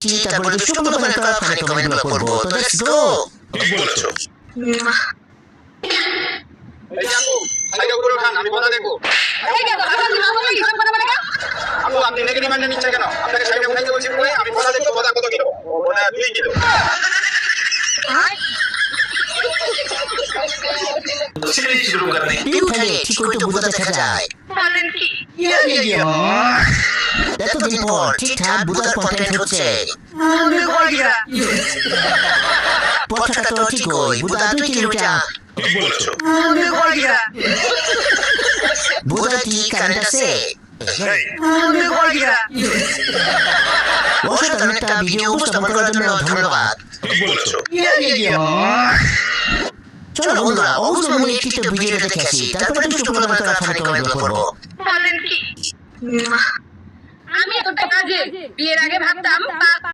তারপরে দুষ্টু দোকানে করা ফানি কমেন্টগুলো পড়বো। তো লেটস গো। ঠিক বলেছো। এই আপু, সাইডে উপরে উঠান, আমি কথা দেখবো। আপু, আপনি নেগেটিভ মাইন্ডে নিচ্ছেন কেন? আপনাকে সাইডে উঠাইতে বলছি উপরে, আমি কথা দেখবো, কথা কত কিলো? ওটা 2 কিলো। सीरीज शुरू करने কেউ খেলে ঠিক করে তো বোঝা দেখা যায়। এতদিন পর ঠিকঠাক বোঝার কন্টেন্ট হচ্ছে। পথটা তো ঠিকই, বোঝা 2 কিলোমিটার। ঠিক বলেছো। বোঝা কি কারেন্ট আছে? नहीं অসাধারণ একটা ভিডিও উপস্থাপন করার জন্য ধন্যবাদ। ठीक बोलेছো। চলো বন্ধুরা, অবশ্যই আমি একটি ভিডিও দেখে আসি, তারপরে দুষ্টু দোকানে করা ফানি কমেন্টগুলো পড়বো। আমি এতটা কাজে বিয়ের আগে ভাবতাম